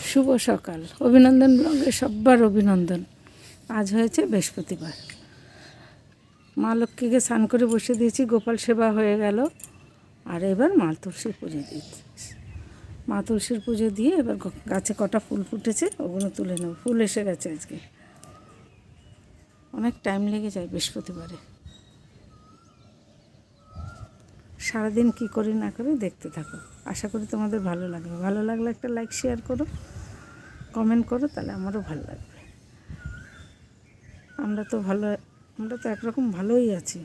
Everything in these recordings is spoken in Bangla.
শুভ সকাল। অভিনন্দন ব্লগে সবার অভিনন্দন। আজ হয়েছে বৃহস্পতিবার। মা লক্ষ্মীকে স্নান করে বসে দিয়েছি, গোপাল সেবা হয়ে গেল। আর এবার মা তুলসীর পুজো দিয়েছি। মা তুলসীর পুজো দিয়ে এবার গাছে কটা ফুল ফুটেছে ওগুলো তুলে নেব। ফুল এসে গেছে আজকে, অনেক টাইম লেগে যায় বৃহস্পতিবারে। সারাদিন কি করি না করি দেখতে থাকো, আশা করি তোমাদের ভালো লাগবে। ভালো লাগলে একটা লাইক শেয়ার করো, কমেন্ট করো, তাহলে আমারও ভালো লাগবে। আমরা তো একরকম ভালোই আছি।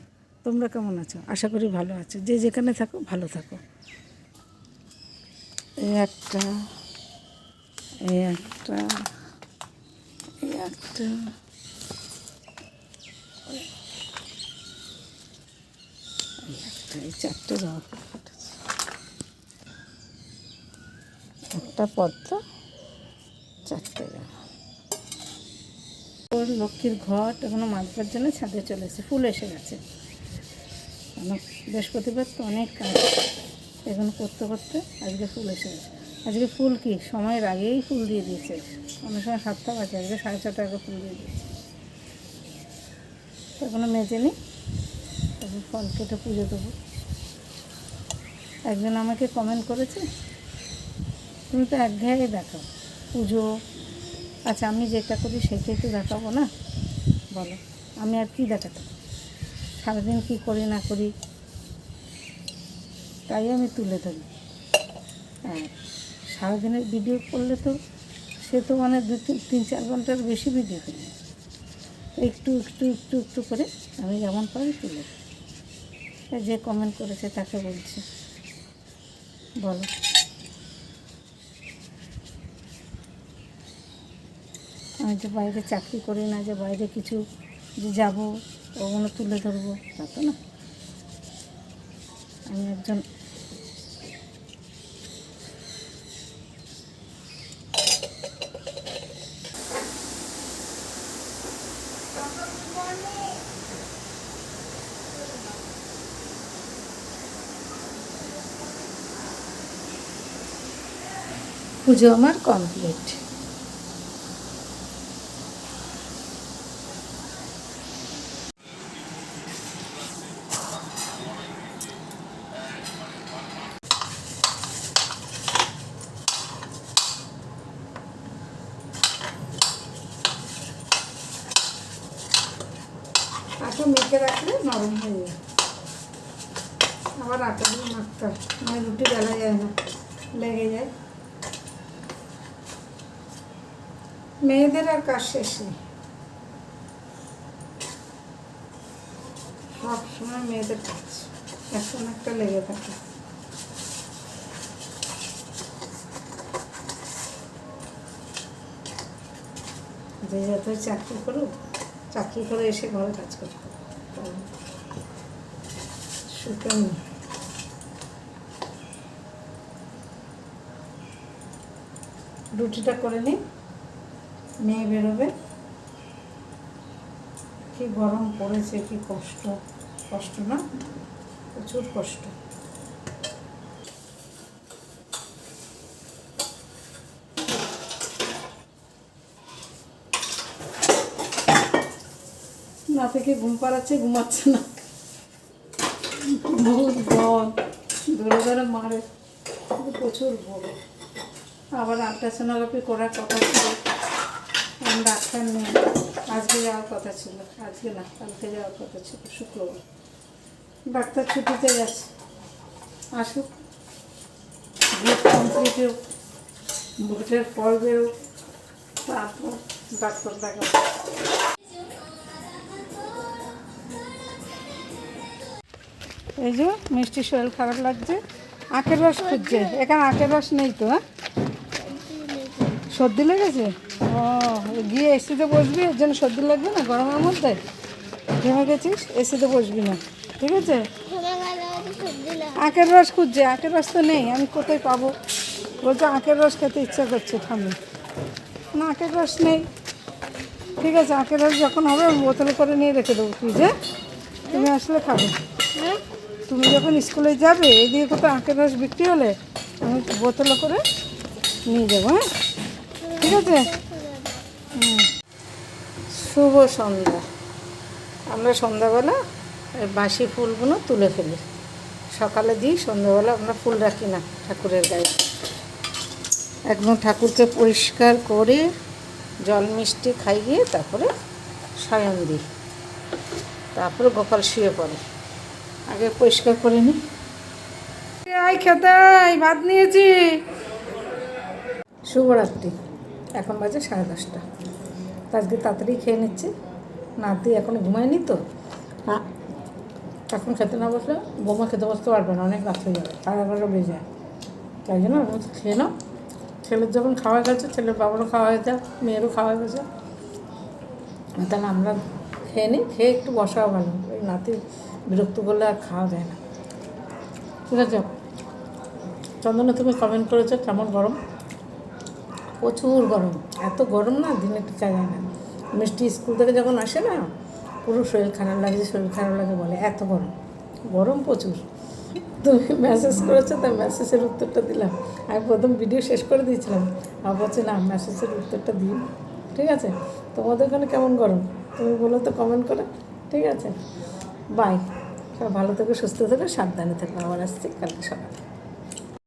তোমরা কেমন আছো? আশা করি ভালো আছো। যে যেখানে থাকো ভালো থাকো। এই একটা এই চারটে জবা ফুল ফুটেছে। একটা পদ্ম, চারটে জবা। ওর লক্ষ্মীর ঘট এখনো মাজবার জন্য ছাদে চলে এসেছে। ফুল এসে গেছে। বৃহস্পতিবার তো অনেক কাজ, এগুলো করতে করতে আজকে ফুল এসে গেছে। আজকে ফুল কি সময়ের আগেই ফুল দিয়ে দিয়েছে। অনেক সময় 7টা বাজে, আজকে 6:30 আগে ফুল দিয়ে দিয়েছে। এখনো মেজে নিই, তখন ফল কেটে পুজো দেবো। একজন আমাকে কমেন্ট করেছে, তুমি তো একঘেয়েই দেখাও পুজো। আচ্ছা, আমি যেটা করি সেটাই তো দেখাবো না, বলো আমি আর কি দেখাতে? সারাদিন কী করি না করি তাই আমি তুলে ধরি। হ্যাঁ, সারাদিনের ভিডিও করলে তো সে তো মানে 2-3-4 ঘন্টার বেশি ভিডিও করি। একটু একটু একটু একটু করে আমি যেমন পারি তুলে। যে কমেন্ট করেছে তাকে বলছি, বলো। আমি যে বাইরে চাকরি করি না, যে বাইরে কিছু যে যাবো ওগুলো তুলে ধরবো তা তো না। আমি একজন পুজো আমার কমপ্লিট। আটা মেখে রাখলে নরম হয়ে যায়। আবার আটা দিয়ে মাখতে হয়, মানে রুটি বেলা যায় না, লেগে যায়। মেয়েদের আর কাজ শেষ নেই, সব সময় মেয়েদের কাজ একটা না একটা লেগে থাকে। যে যতই চাকরি করুক, চাকরি করে এসে ঘরে কাজ করতে সুখে নেই। রুটিটা করে নিই, মেয়ে বেরোবে। কি গরম পড়েছে, কি কষ্ট, কষ্ট না প্রচুর কষ্ট। না থেকে ঘুম পাড়াচ্ছে, ঘুমাচ্ছে না, বহুত বল ধরে ধরে মারে, প্রচুর বড়। আবার আল্ট্রাসোনোগ্রাফি করার কথা ছিল, ডাক্তার নেই। আজকে যাওয়ার কথা ছিল, আজকে না কালকে যাওয়ার কথা ছিল, শুক্রবার। ডাক্তার ছুটিতে গেছে, আসুক, ভোট কমপ্লিট হোক, ভোটের ফল বেরোক, তারপর ডাক্তার দেখাবো। এই যে মিষ্টির শরীর খারাপ লাগছে, আখের রস খুঁজছে। এখানে আখের রস নেই তো। হ্যাঁ, সর্দি লেগেছে। ও, গিয়ে এসিতে বসবি, এর জন্য সর্দি লাগবে না। গরমের মধ্যে ঘেমে গেছিস, এসিতে বসবি না, ঠিক আছে? আখের রস খুঁজছে, আখের রস তো নেই, আমি কোথায় পাবো? বলছে আখের রস খেতে ইচ্ছা করছে, ঠান্ডা না, আখের রস নেই। ঠিক আছে, আখের রস যখন হবে আমি বোতলে করে নিয়ে রেখে দেবো ফ্রিজে, তুমি আসলে খাবে। তুমি যখন স্কুলে যাবে, এদিকে কোথাও আখের রস বিক্রি হলে আমি বোতলে করে নিয়ে যাবো। হ্যাঁ, ঠিক আছে? শুভ সন্ধ্যা। আমরা সন্ধ্যাবেলা এই বাসি ফুলগুলো তুলে ফেলি, সকালে দিই, সন্ধ্যাবেলা আমরা ফুল রাখি না ঠাকুরের গায়ে। একদম ঠাকুরকে পরিষ্কার করে জল মিষ্টি খাইয়ে তারপরে শয়ন দিই, তারপরে গোপাল শুয়ে পড়ে। আগে পরিষ্কার করে নিই। আয় খেতে আয়, ভাত নিয়েছি। শুভরাত্রি। এখন বাজে 10:30। আজকে তাড়াতাড়ি খেয়ে নিচ্ছি। নাতি এখন ঘুমায়নি তো, এখন খেতে না বসলে বৌমা খেতে বসতে পারবে না, অনেক রাত হয়ে যাবে, 11:30 বেজে যায়। তাই জন্য আমি খেয়ে নাও। ছেলের যখন খাওয়া গেছে, ছেলের বাবারও খাওয়া হয়ে যায়, মেয়েরও খাওয়া গেছে, তাহলে আমরা খেয়ে নিই। খেয়ে একটু বসাও ভালো, ওই নাতি বিরক্ত করলে আর খাওয়া যায় না। ঠিক আছে? চন্দনা, তুমি কমেন্ট করেছো কেমন গরম? প্রচুর গরম, এত গরম না দিনে টিকা যায় না। মিষ্টি স্কুল থেকে যখন আসে না, পুরো শরীর খারাপ লাগে, শরীর খারাপ লাগে বলে, এত গরম, গরম প্রচুর। তুমি মেসেজ করেছো, তাই মেসেজের উত্তরটা দিলাম। আমি প্রথম ভিডিও শেষ করে দিয়েছিলাম, আর বলছি না, মেসেজের উত্তরটা দিই। ঠিক আছে? তোমাদের ওখানে কেমন গরম তুমি বলো তো কমেন্ট করে। ঠিক আছে? বাই। সব ভালো থেকো, সুস্থ থেকো, সাবধানে থেকো। আবার আসছি কালকে সকালে।